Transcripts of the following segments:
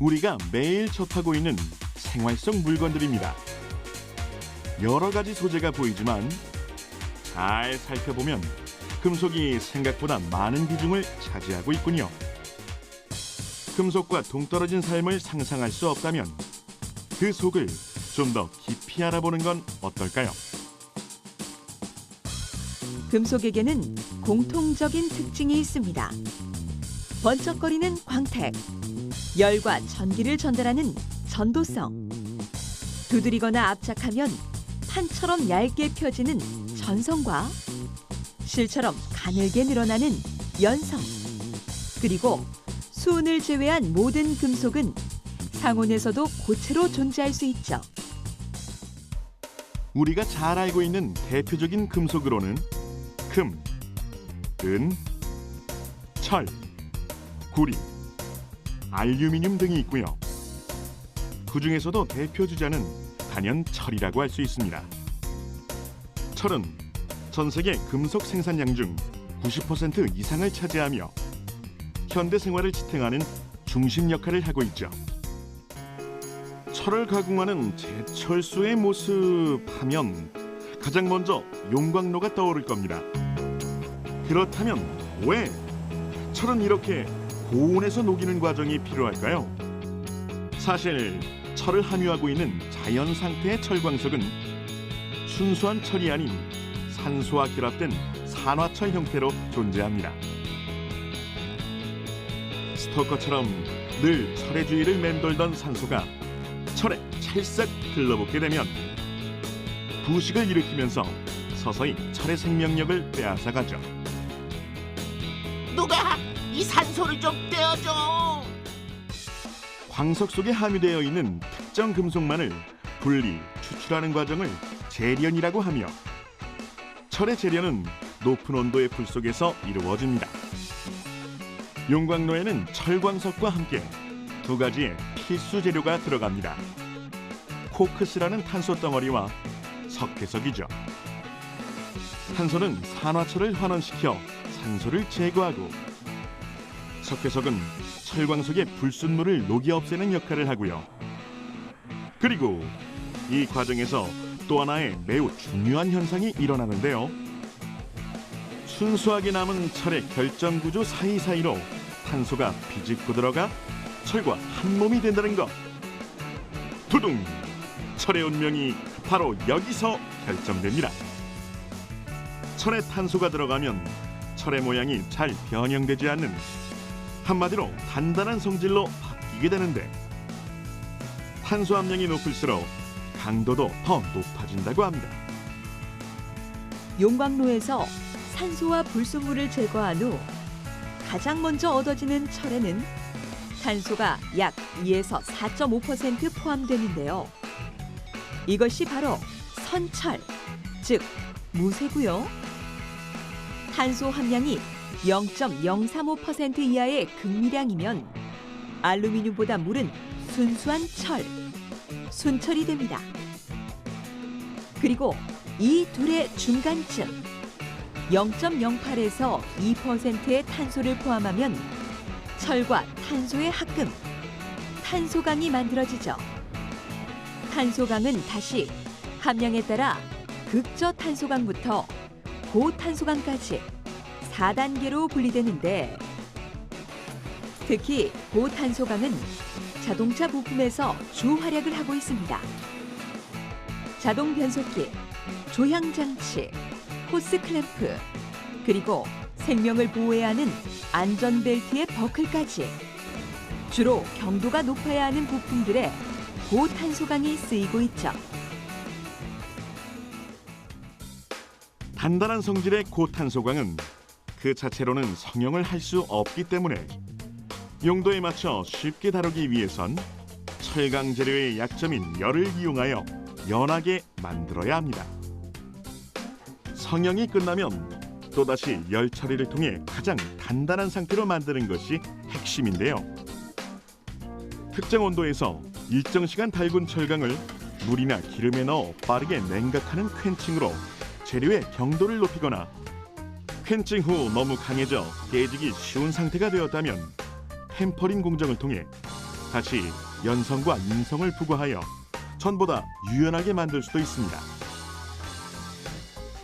우리가 매일 접하고 있는 생활 속 물건들입니다. 여러 가지 소재가 보이지만 잘 살펴보면 금속이 생각보다 많은 비중을 차지하고 있군요. 금속과 동떨어진 삶을 상상할 수 없다면 그 속을 좀 더 깊이 알아보는 건 어떨까요? 금속에게는 공통적인 특징이 있습니다. 번쩍거리는 광택, 열과 전기를 전달하는 전도성, 두드리거나 압착하면 판처럼 얇게 펴지는 전성과 실처럼 가늘게 늘어나는 연성, 그리고 수은을 제외한 모든 금속은 상온에서도 고체로 존재할 수 있죠. 우리가 잘 알고 있는 대표적인 금속으로는 금, 은, 철, 구리, 알루미늄 등이 있고요. 그중에서도 대표 주자는 단연 철이라고 할 수 있습니다. 철은 전 세계 금속 생산량 중 90% 이상을 차지하며 현대 생활을 지탱하는 중심 역할을 하고 있죠. 철을 가공하는 제철소의 모습 하면 가장 먼저 용광로가 떠오를 겁니다. 그렇다면 왜 철은 이렇게 고온에서 녹이는 과정이 필요할까요? 사실 철을 함유하고 있는 자연 상태의 철광석은 순수한 철이 아닌 산소와 결합된 산화철 형태로 존재합니다. 스토커처럼 늘 철의 주위를 맴돌던 산소가 철에 찰싹 들러붙게 되면 부식을 일으키면서 서서히 철의 생명력을 빼앗아가죠. 누가 이 산소를 좀 떼어줘. 광석 속에 함유되어 있는 특정 금속만을 분리, 추출하는 과정을 재련이라고 하며 철의 재련은 높은 온도의 불 속에서 이루어집니다. 용광로에는 철광석과 함께 두 가지의 필수 재료가 들어갑니다. 코크스라는 탄소 덩어리와 석회석이죠. 탄소는 산화철을 환원시켜 산소를 제거하고 석회석은 철광석의 불순물을 녹이 없애는 역할을 하고요. 그리고 이 과정에서 또 하나의 매우 중요한 현상이 일어나는데요. 순수하게 남은 철의 결정구조 사이사이로 탄소가 비집고 들어가 철과 한 몸이 된다는 것. 두둥! 철의 운명이 바로 여기서 결정됩니다. 철에 탄소가 들어가면 철의 모양이 잘 변형되지 않는, 한마디로 단단한 성질로 바뀌게 되는데 탄소 함량이 높을수록 강도도 더 높아진다고 합니다. 용광로에서 산소와 불순물을 제거한 후 가장 먼저 얻어지는 철에는 탄소가 약 2에서 4.5% 포함되는데요. 이것이 바로 선철, 즉 무쇠고요. 탄소 함량이 0.035% 이하의 극미량이면 알루미늄보다 무른 순수한 철, 순철이 됩니다. 그리고 이 둘의 중간쯤 0.08에서 2%의 탄소를 포함하면 철과 탄소의 합금, 탄소강이 만들어지죠. 탄소강은 다시 함량에 따라 극저탄소강부터 고탄소강까지 4단계로 분리되는데, 특히 고탄소강은 자동차 부품에서 주 활약을 하고 있습니다. 자동 변속기, 조향장치, 호스 클램프, 그리고 생명을 보호해야 하는 안전벨트의 버클까지 주로 경도가 높아야 하는 부품들에 고탄소강이 쓰이고 있죠. 단단한 성질의 고탄소광은 그 자체로는 성형을 할 수 없기 때문에 용도에 맞춰 쉽게 다루기 위해선 철강 재료의 약점인 열을 이용하여 연하게 만들어야 합니다. 성형이 끝나면 또다시 열 처리를 통해 가장 단단한 상태로 만드는 것이 핵심인데요. 특정 온도에서 일정 시간 달군 철강을 물이나 기름에 넣어 빠르게 냉각하는 퀸칭으로 재료의 경도를 높이거나, 퀸칭 후 너무 강해져 깨지기 쉬운 상태가 되었다면 템퍼링 공정을 통해 다시 연성과 인성을 부과하여 전보다 유연하게 만들 수도 있습니다.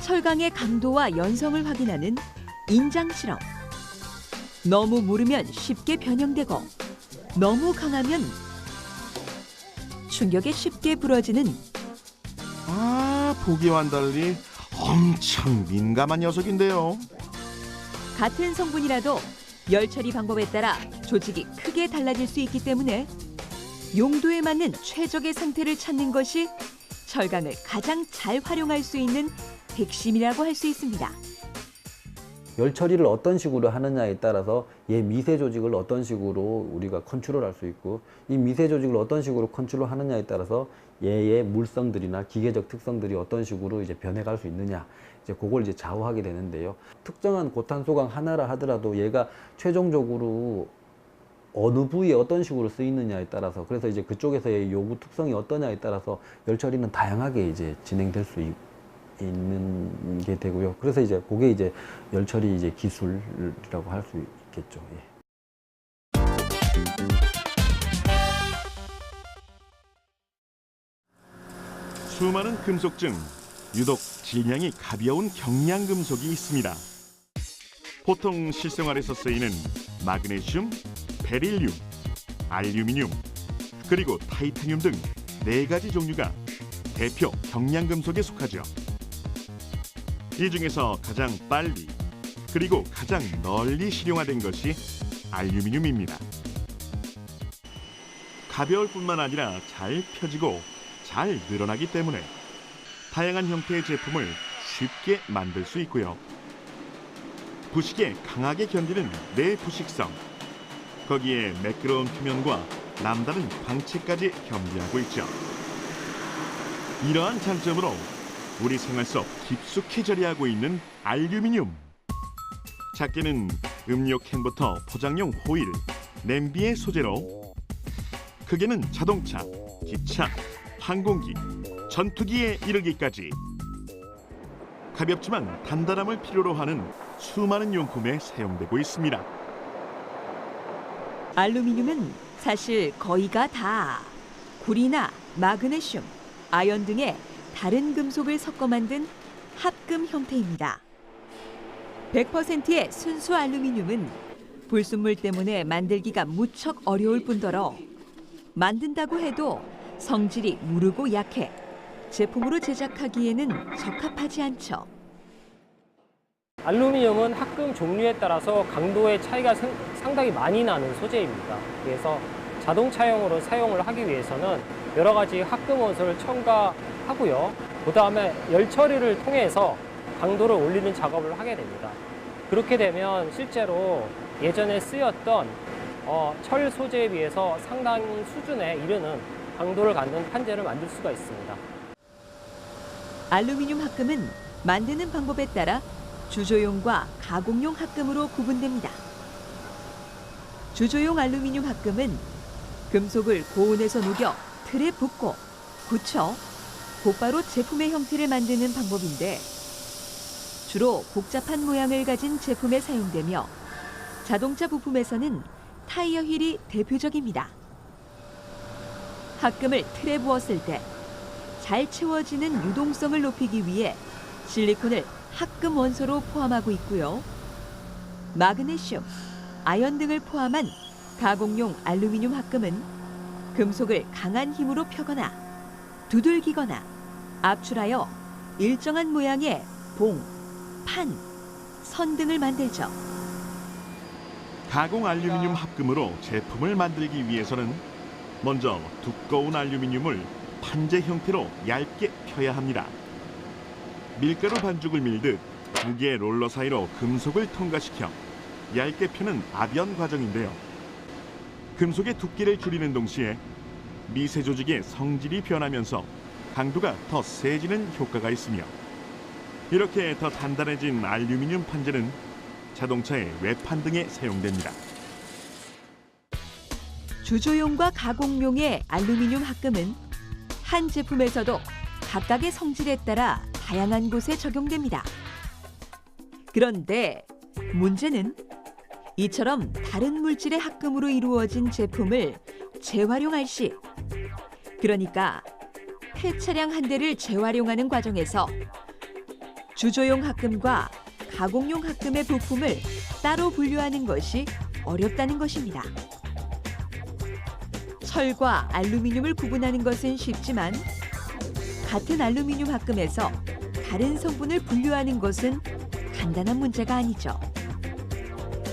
철강의 강도와 연성을 확인하는 인장 실험. 너무 무르면 쉽게 변형되고 너무 강하면 충격에 쉽게 부러지는 보기와는 달리 엄청 민감한 녀석인데요. 같은 성분이라도 열 처리 방법에 따라 조직이 크게 달라질 수 있기 때문에 용도에 맞는 최적의 상태를 찾는 것이 철강을 가장 잘 활용할 수 있는 핵심이라고 할 수 있습니다. 열 처리를 어떤 식으로 하느냐에 따라서 얘 미세 조직을 어떤 식으로 우리가 컨트롤할 수 있고, 이 미세 조직을 어떤 식으로 컨트롤하느냐에 따라서 얘의 물성들이나 기계적 특성들이 어떤 식으로 이제 변해갈 수 있느냐, 이제 그걸 이제 좌우하게 되는데요. 특정한 고탄소강 하나라 하더라도 얘가 최종적으로 어느 부위에 어떤 식으로 쓰이느냐에 따라서, 그래서 이제 그쪽에서의 요구 특성이 어떠냐에 따라서 열 처리는 다양하게 이제 진행될 수 있는 게 되고요. 그래서 이제 그게 이제 열 처리 이제 기술이라고 할 수 있겠죠. 예. 수많은 금속 중 유독 질량이 가벼운 경량금속이 있습니다. 보통 실생활에서 쓰이는 마그네슘, 베릴륨, 알루미늄, 그리고 타이타늄 등 4가지 종류가 대표 경량금속에 속하죠. 이 중에서 가장 빨리 그리고 가장 널리 실용화된 것이 알루미늄입니다. 가벼울 뿐만 아니라 잘 펴지고 잘 늘어나기 때문에 다양한 형태의 제품을 쉽게 만들 수 있고요. 부식에 강하게 견디는 내부식성, 거기에 매끄러운 표면과 남다른 광채까지 겸비하고 있죠. 이러한 장점으로 우리 생활 속 깊숙이 자리하고 있는 알루미늄. 작게는 음료캔부터 포장용 호일, 냄비의 소재로, 크게는 자동차, 기차, 항공기, 전투기에 이르기까지 가볍지만 단단함을 필요로 하는 수많은 용품에 사용되고 있습니다. 알루미늄은 사실 거의가 다 구리나 마그네슘, 아연 등의 다른 금속을 섞어 만든 합금 형태입니다. 100%의 순수 알루미늄은 불순물 때문에 만들기가 무척 어려울 뿐더러 만든다고 해도 성질이 무르고 약해 제품으로 제작하기에는 적합하지 않죠. 알루미늄은 합금 종류에 따라서 강도의 차이가 상당히 많이 나는 소재입니다. 그래서 자동차용으로 사용을 하기 위해서는 여러 가지 합금 원소를 첨가하고요. 그 다음에 열 처리를 통해서 강도를 올리는 작업을 하게 됩니다. 그렇게 되면 실제로 예전에 쓰였던 철 소재에 비해서 상당히 수준에 이르는 강도를 갖는 판재를 만들 수가 있습니다. 알루미늄 합금은 만드는 방법에 따라 주조용과 가공용 합금으로 구분됩니다. 주조용 알루미늄 합금은 금속을 고온에서 녹여 틀에 붓고 굳혀 곧바로 제품의 형태를 만드는 방법인데, 주로 복잡한 모양을 가진 제품에 사용되며 자동차 부품에서는 타이어 휠이 대표적입니다. 합금을 틀에 부었을 때 잘 채워지는 유동성을 높이기 위해 실리콘을 합금 원소로 포함하고 있고요. 마그네슘, 아연 등을 포함한 가공용 알루미늄 합금은 금속을 강한 힘으로 펴거나 두들기거나 압출하여 일정한 모양의 봉, 판, 선 등을 만들죠. 가공 알루미늄 합금으로 제품을 만들기 위해서는 먼저 두꺼운 알루미늄을 판재 형태로 얇게 펴야 합니다. 밀가루 반죽을 밀듯 두 개의 롤러 사이로 금속을 통과시켜 얇게 펴는 압연 과정인데요. 금속의 두께를 줄이는 동시에 미세 조직의 성질이 변하면서 강도가 더 세지는 효과가 있으며, 이렇게 더 단단해진 알루미늄 판재는 자동차의 외판 등에 사용됩니다. 주조용과 가공용의 알루미늄 합금은 한 제품에서도 각각의 성질에 따라 다양한 곳에 적용됩니다. 그런데 문제는 이처럼 다른 물질의 합금으로 이루어진 제품을 재활용할 시, 그러니까 폐차량 한 대를 재활용하는 과정에서 주조용 합금과 가공용 합금의 부품을 따로 분류하는 것이 어렵다는 것입니다. 철과 알루미늄을 구분하는 것은 쉽지만 같은 알루미늄 합금에서 다른 성분을 분류하는 것은 간단한 문제가 아니죠.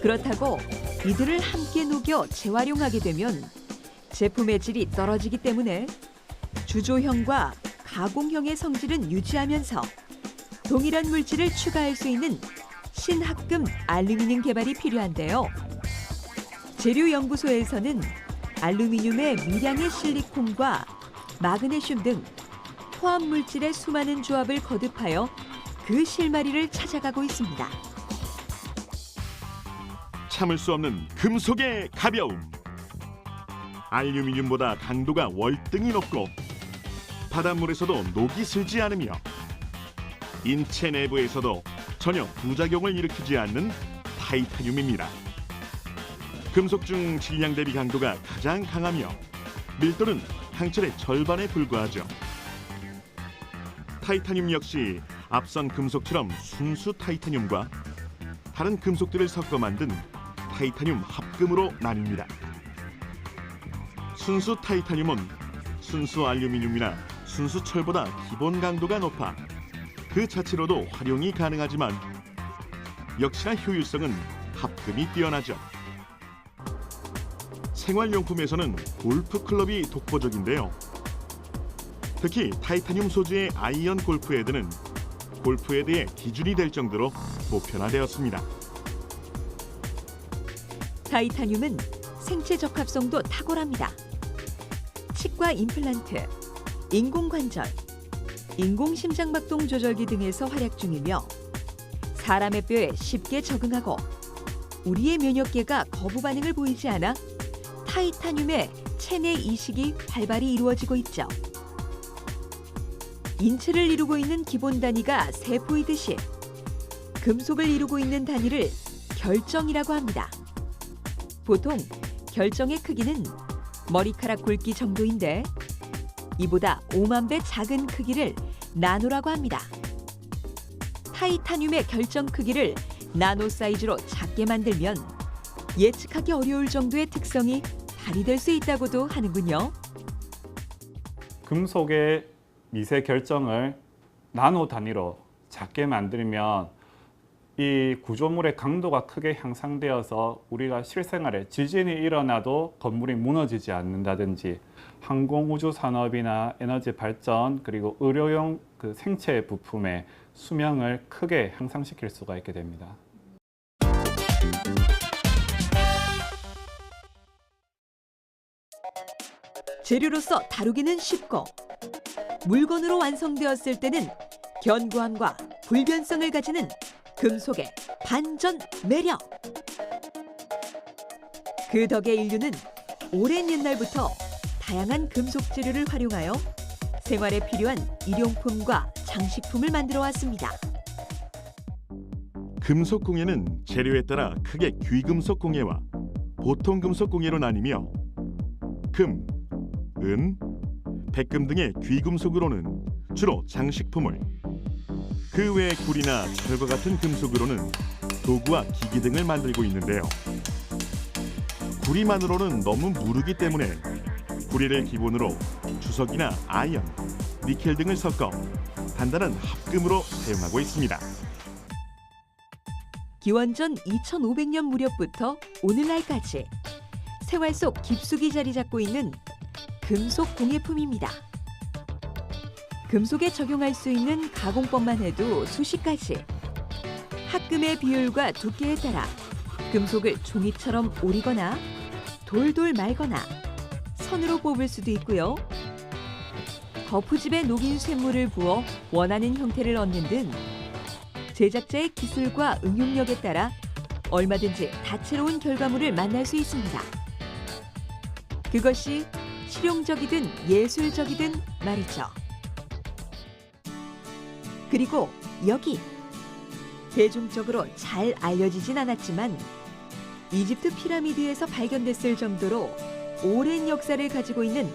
그렇다고 이들을 함께 녹여 재활용하게 되면 제품의 질이 떨어지기 때문에 주조형과 가공형의 성질은 유지하면서 동일한 물질을 추가할 수 있는 신합금 알루미늄 개발이 필요한데요. 재료연구소에서는 알루미늄의 미량의 실리콘과 마그네슘 등 포함 물질의 수많은 조합을 거듭하여 그 실마리를 찾아가고 있습니다. 참을 수 없는 금속의 가벼움. 알루미늄보다 강도가 월등히 높고 바닷물에서도 녹이 슬지 않으며 인체 내부에서도 전혀 부작용을 일으키지 않는 타이타늄입니다. 금속 중 질량 대비 강도가 가장 강하며 밀도는 항철의 절반에 불과하죠. 타이타늄 역시 앞선 금속처럼 순수 타이타늄과 다른 금속들을 섞어 만든 타이타늄 합금으로 나뉩니다. 순수 타이타늄은 순수 알루미늄이나 순수 철보다 기본 강도가 높아 그 자체로도 활용이 가능하지만 역시나 효율성은 합금이 뛰어나죠. 생활용품에서는 골프 클럽이 독보적인데요. 특히 타이타늄 소재의 아이언 골프 헤드는 골프 헤드의 기준이 될 정도로 보편화되었습니다. 타이타늄은 생체 적합성도 탁월합니다. 치과 임플란트, 인공관절, 인공심장박동 조절기 등에서 활약 중이며 사람의 뼈에 쉽게 적응하고 우리의 면역계가 거부 반응을 보이지 않아 타이타늄의 체내 이식이 활발히 이루어지고 있죠. 인체를 이루고 있는 기본 단위가 세포이듯이 금속을 이루고 있는 단위를 결정이라고 합니다. 보통 결정의 크기는 머리카락 굵기 정도인데 이보다 5만 배 작은 크기를 나노라고 합니다. 타이타늄의 결정 크기를 나노 사이즈로 작게 만들면 예측하기 어려울 정도의 특성이 발휘될 수 있다고도 하는군요. 금속의 미세 결정을 나노 단위로 작게 만들면 이 구조물의 강도가 크게 향상되어서 우리가 실생활에 지진이 일어나도 건물이 무너지지 않는다든지 항공우주 산업이나 에너지 발전 그리고 의료용 그 생체 부품의 수명을 크게 향상시킬 수가 있게 됩니다. 재료로서 다루기는 쉽고 물건으로 완성되었을 때는 견고함과 불변성을 가지는 금속의 반전 매력. 그 덕에 인류는 오랜 옛날부터 다양한 금속 재료를 활용하여 생활에 필요한 일용품과 장식품을 만들어 왔습니다. 금속 공예는 재료에 따라 크게 귀금속 공예와 보통 금속 공예로 나뉘며 금, 은, 백금 등의 귀금속으로는 주로 장식품을, 그 외 구리나 철과 같은 금속으로는 도구와 기기 등을 만들고 있는데요. 구리만으로는 너무 무르기 때문에 구리를 기본으로 주석이나 아연, 니켈 등을 섞어 단단한 합금으로 사용하고 있습니다. 기원전 2500년 무렵부터 오늘날까지 생활 속 깊숙이 자리 잡고 있는 금속 공예품입니다. 금속에 적용할 수 있는 가공법만 해도 수십 가지. 합금의 비율과 두께에 따라 금속을 종이처럼 오리거나 돌돌 말거나 선으로 뽑을 수도 있고요. 거푸집에 녹인 쇳물을 부어 원하는 형태를 얻는 등 제작자의 기술과 응용력에 따라 얼마든지 다채로운 결과물을 만날 수 있습니다. 그것이 실용적이든 예술적이든 말이죠. 그리고 여기 대중적으로 잘 알려지진 않았지만 이집트 피라미드에서 발견됐을 정도로 오랜 역사를 가지고 있는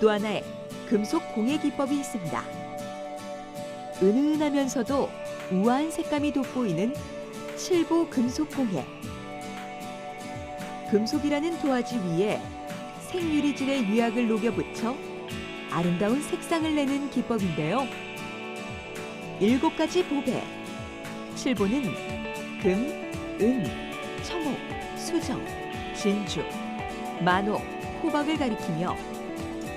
또 하나의 금속 공예 기법이 있습니다. 은은하면서도 우아한 색감이 돋보이는 칠보 금속 공예. 금속이라는 도화지 위에 생유리질의 유약을 녹여 붙여 아름다운 색상을 내는 기법인데요. 7가지 보배. 칠보는 금, 은, 청옥, 수정, 진주, 만옥, 호박을 가리키며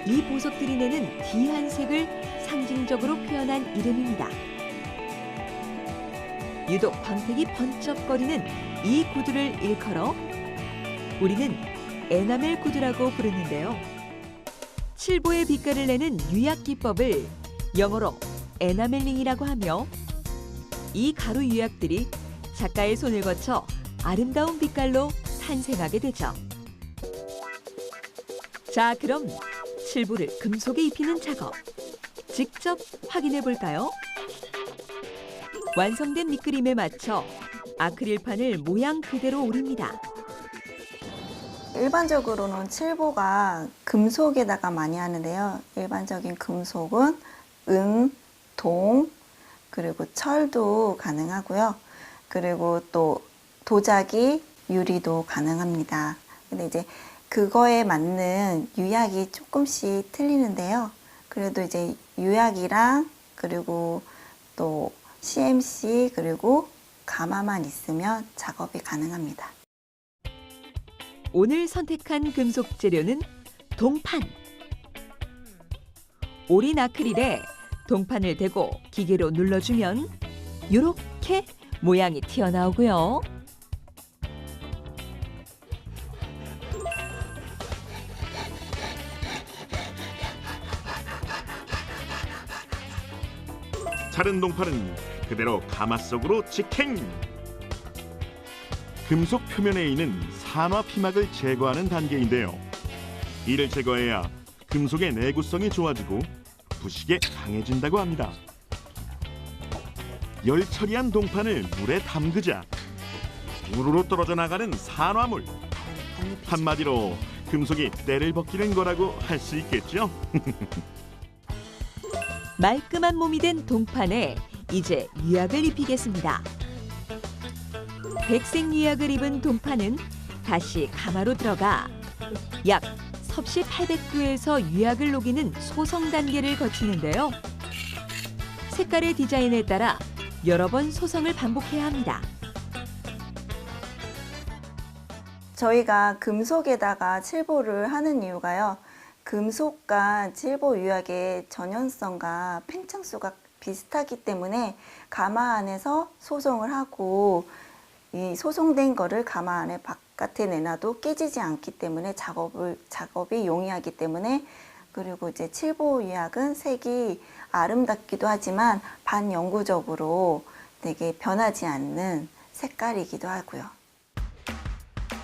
이 보석들이 내는 귀한 색을 상징적으로 표현한 이름입니다. 유독 광택이 번쩍거리는 이 구두를 일컬어 우리는 에나멜 구두라고 부르는데요. 칠보의 빛깔을 내는 유약 기법을 영어로 에나멜링이라고 하며 이 가루 유약들이 작가의 손을 거쳐 아름다운 빛깔로 탄생하게 되죠. 자, 그럼 칠보를 금속에 입히는 작업 직접 확인해 볼까요? 완성된 밑그림에 맞춰 아크릴판을 모양 그대로 오립니다. 일반적으로는 칠보가 금속에다가 많이 하는데요. 일반적인 금속은 은, 동, 그리고 철도 가능하고요. 그리고 또 도자기, 유리도 가능합니다. 근데 이제 그거에 맞는 유약이 조금씩 틀리는데요. 그래도 이제 유약이랑 그리고 또 CMC 그리고 가마만 있으면 작업이 가능합니다. 오늘 선택한 금속 재료는 동판. 오린 아크릴에 동판을 대고 기계로 눌러주면 이렇게 모양이 튀어나오고요. 자른 동판은 그대로 가마 속으로 직행. 금속 표면에 있는 산화 피막을 제거하는 단계인데요. 이를 제거해야 금속의 내구성이 좋아지고 부식에 강해진다고 합니다. 열 처리한 동판을 물에 담그자 우르르 떨어져 나가는 산화물. 한마디로 금속이 때를 벗기는 거라고 할 수 있겠죠. 말끔한 몸이 된 동판에 이제 유약을 입히겠습니다. 백색 유약을 입은 동판은 다시 가마로 들어가 약 섭씨 800도에서 유약을 녹이는 소성 단계를 거치는데요. 색깔의 디자인에 따라 여러 번 소성을 반복해야 합니다. 저희가 금속에다가 칠보를 하는 이유가요. 금속과 칠보 유약의 전연성과 팽창수가 비슷하기 때문에 가마 안에서 소송을 하고 이 소송된 거를 가마 안에 바깥에 내놔도 깨지지 않기 때문에 작업이 용이하기 때문에, 그리고 이제 칠보 유약은 색이 아름답기도 하지만 반영구적으로 되게 변하지 않는 색깔이기도 하고요.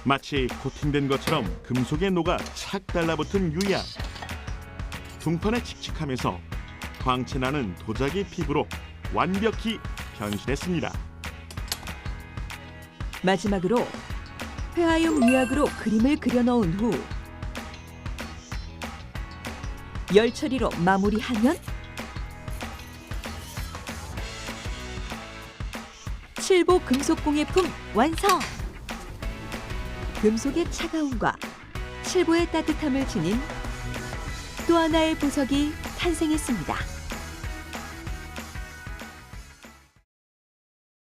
마치 코팅된 것처럼 금속에 녹아 착 달라붙은 유약. 동판에 칙칙하면서 광채나는 도자기 피부로 완벽히 변신했습니다. 마지막으로 회화용 유약으로 그림을 그려넣은 후 열 처리로 마무리하면 칠보 금속 공예품 완성! 금속의 차가움과 칠보의 따뜻함을 지닌 또 하나의 보석이 탄생했습니다.